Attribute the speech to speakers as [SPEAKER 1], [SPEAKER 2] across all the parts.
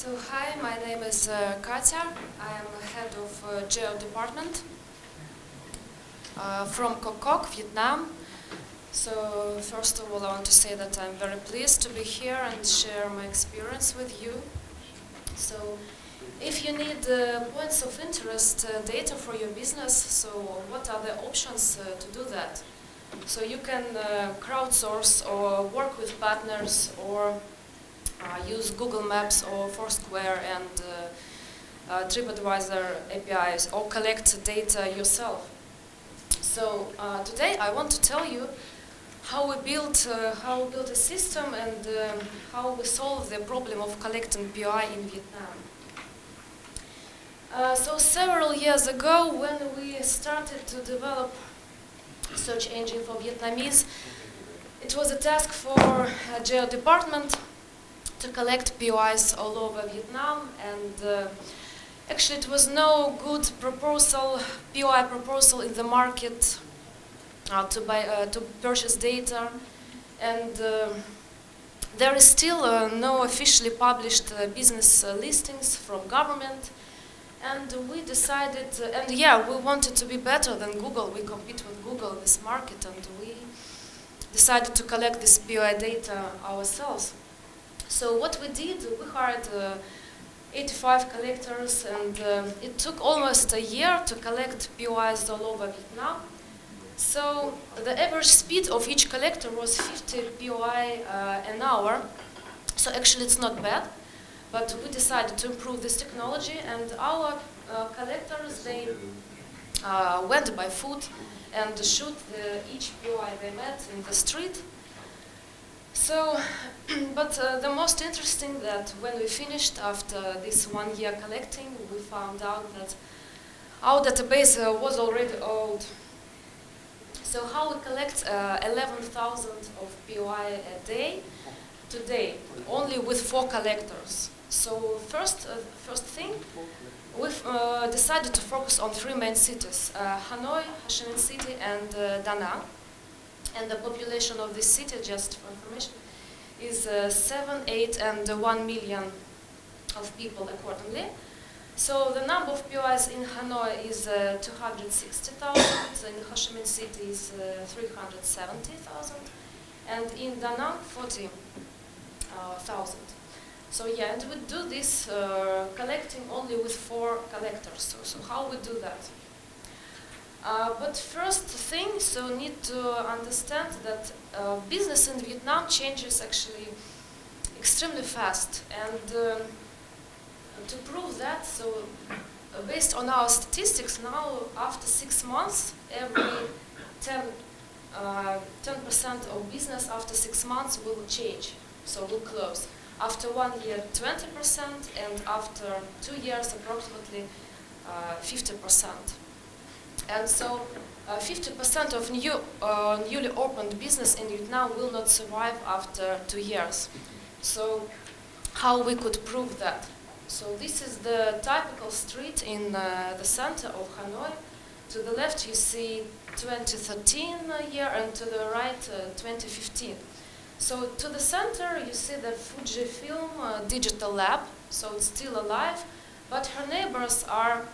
[SPEAKER 1] So hi, my name is Katya. I am head of Geo department from CocCoc, Vietnam. So first of all, I want to say that I'm very pleased to be here and share my experience with you. So if you need points of interest data for your business, so what are the options to do that? So you can crowdsource or work with partners or use Google Maps or Foursquare and TripAdvisor APIs or collect data yourself. So today I want to tell you how we built a system and how we solve the problem of collecting POI in Vietnam. So several years ago, when we started to develop a search engine for Vietnamese, it was a task for a Geo department to collect POIs all over Vietnam, and actually it was no good POI proposal in the market to purchase data, and there is still no officially published business listings from government. And we decided, we wanted to be better than Google. We compete with Google in this market, and we decided to collect this POI data ourselves. So what we did, we hired 85 collectors, and it took almost a year to collect POIs all over Vietnam. So the average speed of each collector was 50 POI an hour. So actually it's not bad, but we decided to improve this technology, and our collectors, they went by foot and shoot each POI they met in the street. So, but the most interesting that when we finished after this 1 year collecting, we found out that our database was already old. So how we collect 11,000 of POI a day today, only with 4 collectors. So first thing, we've decided to focus on 3 main cities, Hanoi, Ho Chi Minh City, and Da Nang. And the population of this city, just for information, is 7, 8, and 1 million of people accordingly. So the number of POIs in Hanoi is 260,000, in Ho Chi Minh City is 370,000, and in Da Nang 40,000. So yeah, and we do this collecting only with 4 collectors. So how we do that? But first thing, so need to understand that business in Vietnam changes actually extremely fast. And to prove that, so based on our statistics now, after 6 months, every 10% of business after 6 months will change, so will close. After 1 year, 20%, and after 2 years, approximately 50%. And so 50% of newly opened business in Vietnam will not survive after 2 years. So how we could prove that? So this is the typical street in the center of Hanoi. To the left you see 2013 year, and to the right 2015. So to the center you see the Fujifilm digital lab, so it's still alive, but her neighbors are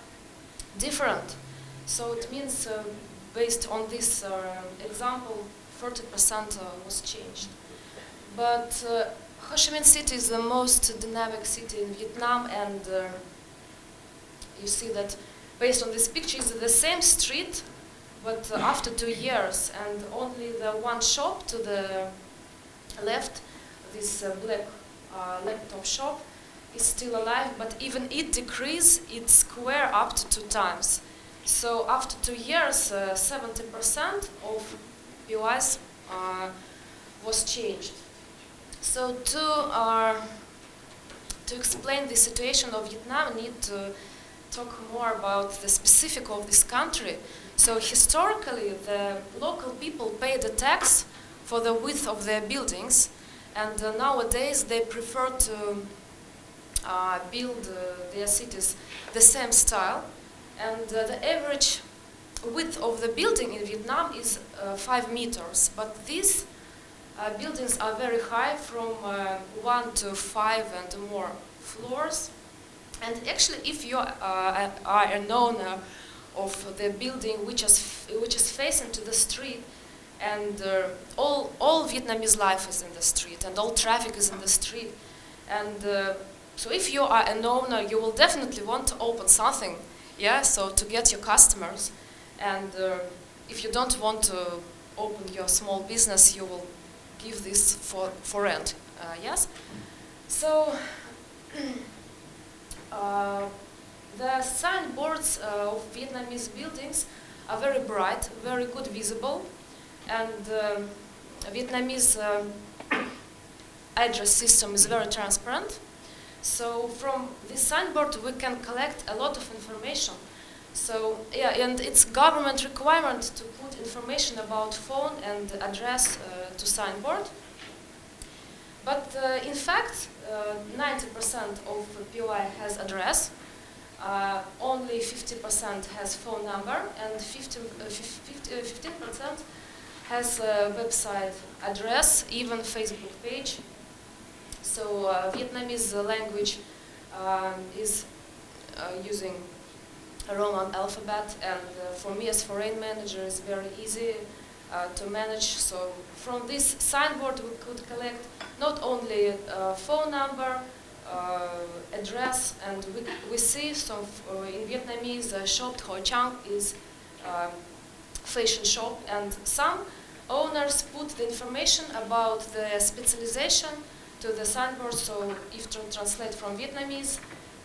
[SPEAKER 1] different. So it means, based on this example, 40% was changed. But Ho Chi Minh City is the most dynamic city in Vietnam, and you see that based on this picture, it's the same street, but after 2 years, and only the one shop to the left, this black laptop shop, is still alive, but even it decreased its square up to 2 times. So after 2 years, 70% of POIs was changed. So to explain the situation of Vietnam, I need to talk more about the specific of this country. So historically, the local people paid a tax for the width of their buildings, and nowadays they prefer to build their cities the same style. And the average width of the building in Vietnam is 5 meters, but these buildings are very high, from 1 to 5 and more floors. And actually, if you are an owner of the building which is facing to the street, and all Vietnamese life is in the street, and all traffic is in the street, and so if you are an owner, you will definitely want to open something, yeah, so to get your customers. And if you don't want to open your small business, you will give this for rent, yes? So the signboards of Vietnamese buildings are very bright, very good visible, and Vietnamese address system is very transparent. So from this signboard we can collect a lot of information. So yeah, and it's government requirement to put information about phone and address to signboard. But in fact, 90% of POI has address, only 50% has phone number, and 15% has website address, even Facebook page. So Vietnamese language is using a Roman alphabet, and for me as foreign manager it's very easy to manage. So from this signboard we could collect not only phone number, address, and we see some in Vietnamese shop Ho Chang is fashion shop, and some owners put the information about the specialization to the signboard. So if to translate from Vietnamese,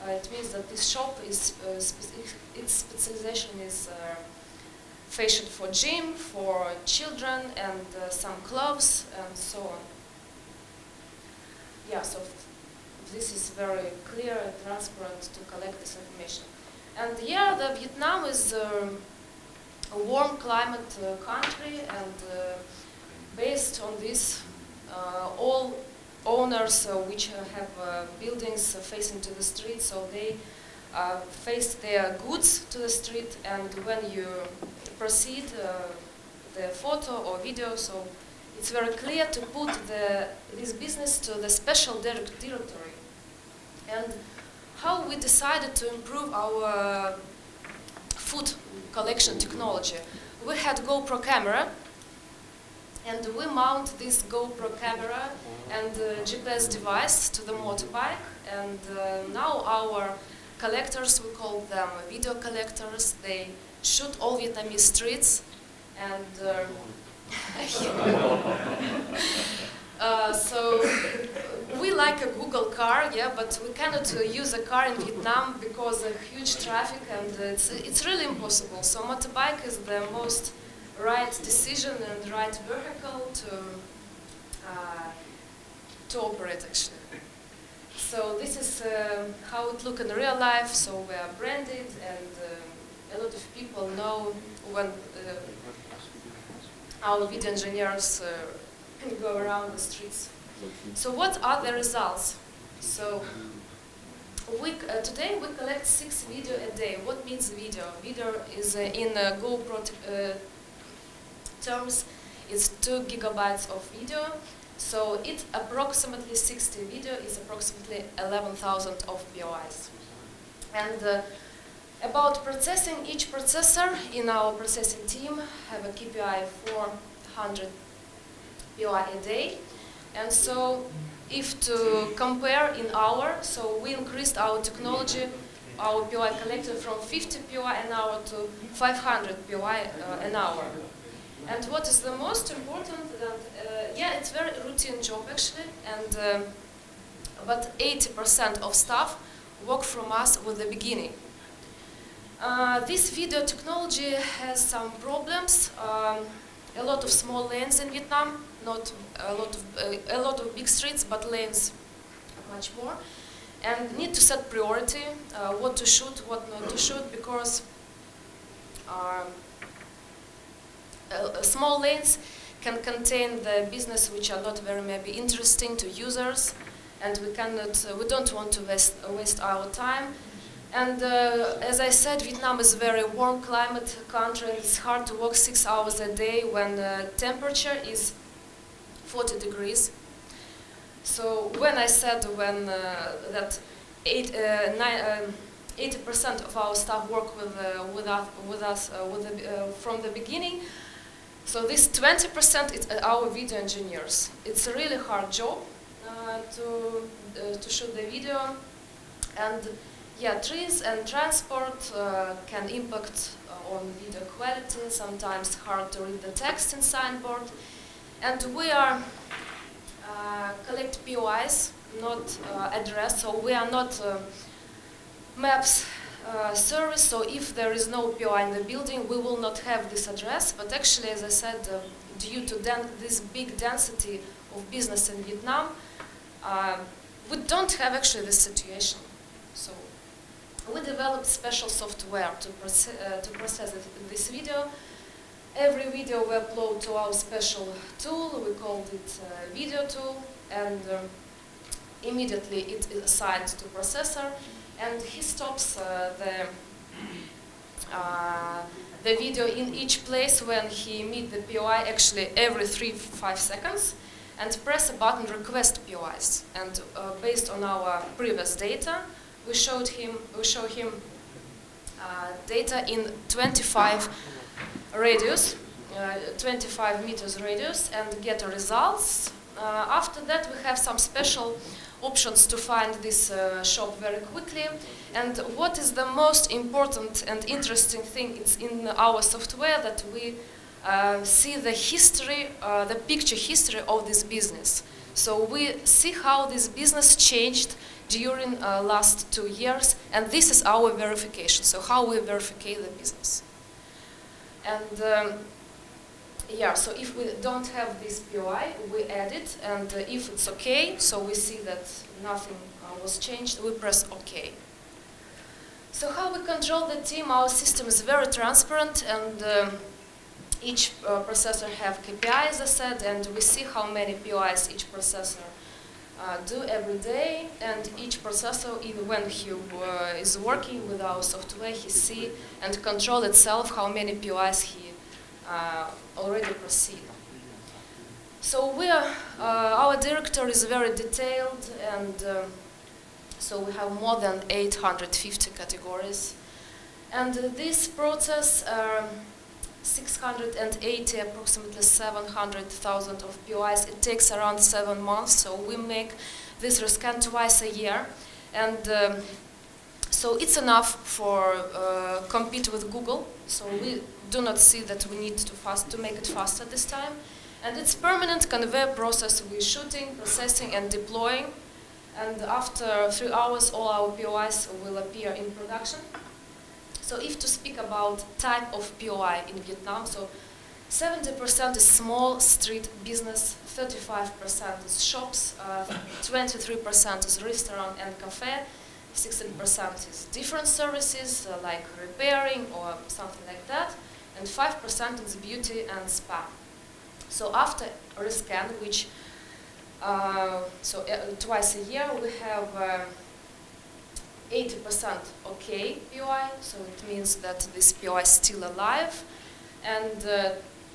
[SPEAKER 1] it means that this shop is its specialization is fashion for gym, for children, and some clothes, and so on. Yeah, so this is very clear and transparent to collect this information. And yeah, the Vietnam is a warm climate country, and based on this, all owners which have buildings facing to the street, so they face their goods to the street, and when you proceed the photo or video, so it's very clear to put this business to the special directory. And how we decided to improve our food collection technology. We had GoPro camera, and we mount this GoPro camera and GPS device to the motorbike, and now our collectors, we call them video collectors, they shoot all Vietnamese streets, and so we like a Google car, yeah, but we cannot use a car in Vietnam because of huge traffic, and it's really impossible. So motorbike is the most right decision and right vehicle to operate, actually. So this is how it looks in real life. So we are branded, and a lot of people know when our video engineers go around the streets. So what are the results? So today we collect 6 video a day. What means video? Video is in GoPro terms, it's 2 gigabytes of video. So it approximately 60 video is approximately 11,000 of POIs. And about processing, each processor in our processing team have a KPI 400 POI a day. And so if to compare in hour, so we increased our technology, our POI collected from 50 POI an hour to 500 POI an hour. And what is the most important, that yeah, it's very routine job actually, and but 80% of staff work from us with the beginning. This video technology has some problems. A lot of small lanes in Vietnam, not a lot of big streets, but lanes much more. And need to set priority, what to shoot, what not to shoot, because small lanes can contain the business which are not very maybe interesting to users, and we don't want to waste our time. And as I said, Vietnam is a very warm climate country, and it's hard to work 6 hours a day when the temperature is 40 degrees. So when I said that 80% of our staff work with us from the beginning. So this 20% is our video engineers. It's a really hard job to shoot the video, and yeah, trees and transport can impact on video quality. Sometimes hard to read the text in signboard, and we are collect POIs, not address. So we are not maps service. So if there is no POI in the building, we will not have this address. But actually, as I said, due to this big density of business in Vietnam, we don't have actually this situation. So we developed special software to process this video. Every video we upload to our special tool. We called it video tool, and immediately it is assigned to processor, and he stops the video in each place when he meets the POI, actually every 3-5 seconds, and press a button request POIs. And based on our previous data, we show him data in 25 radius, 25 meters radius, and get results. After that, we have some special options to find this shop very quickly. And what is the most important and interesting thing is in our software that we see the history, the picture history of this business. So we see how this business changed during last 2 years, and this is our verification. So how we verify the business. And yeah, so if we don't have this POI, we add it, and if it's okay, so we see that nothing was changed, we press OK. So how we control the team? Our system is very transparent, and each processor have KPI, as I said, and we see how many POIs each processor do every day, and each processor, even when he is working with our software, he see and control itself how many POIs he already proceed. So we are, our directory is very detailed, and so we have more than 850 categories. And this process, 680, approximately 700,000 of POIs, it takes around 7 months. So we make this rescan twice a year, and so it's enough for compete with Google. So we do not see that we need to make it faster this time. And it's permanent conveyor process. We're shooting, processing, and deploying. And after 3 hours, all our POIs will appear in production. So if to speak about type of POI in Vietnam, so 70% is small street business, 35% is shops, 23% is restaurant and cafe, 16% is different services like repairing or something like that, and 5% is beauty and spa. So after rescan, which twice a year, we have 80% OK POI, so it means that this POI is still alive, and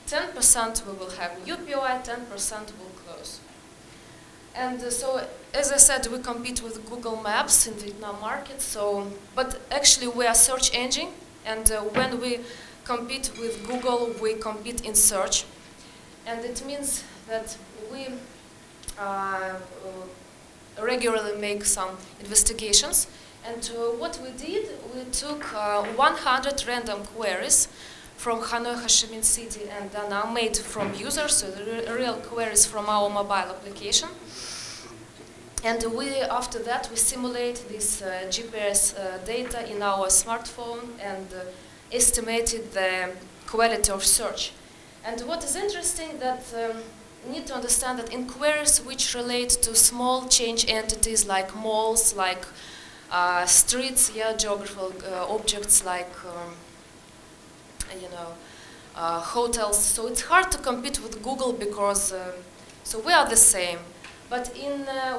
[SPEAKER 1] 10% we will have new POI, 10% will close. And so, as I said, we compete with Google Maps in Vietnam market. So, but actually we are search engine, and when we compete with Google, we compete in search, and it means that we regularly make some investigations. And what we did, we took 100 random queries from Hanoi, Ho Chi Minh City, and Da Nang, made from users, so the real queries from our mobile application. And after that, we simulate this GPS data in our smartphone and estimated the quality of search. And what is interesting that you need to understand that in queries which relate to small change entities like malls, like streets, geographical objects like hotels. So it's hard to compete with Google because so we are the same. But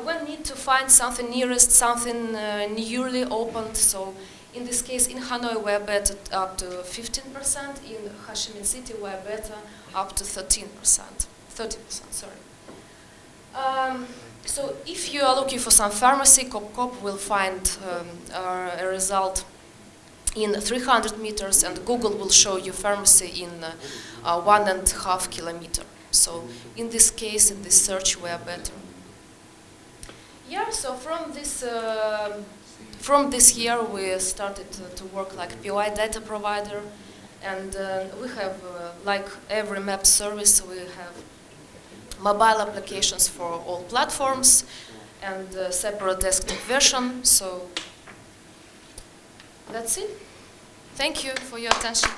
[SPEAKER 1] when need to find something nearest, something newly opened. So in this case, in Hanoi we're better up to 15%. In Ho Chi Minh City we're better up to 13%. 30%, sorry. So if you are looking for some pharmacy, CocCoc will find a result in 300 meters, and Google will show you pharmacy in 1.5 kilometers. So in this case, in this search, we are better. Yeah, so from this year, we started to work like POI data provider, and we have, like every map service, we have mobile applications for all platforms and separate desktop version. So that's it. Thank you for your attention.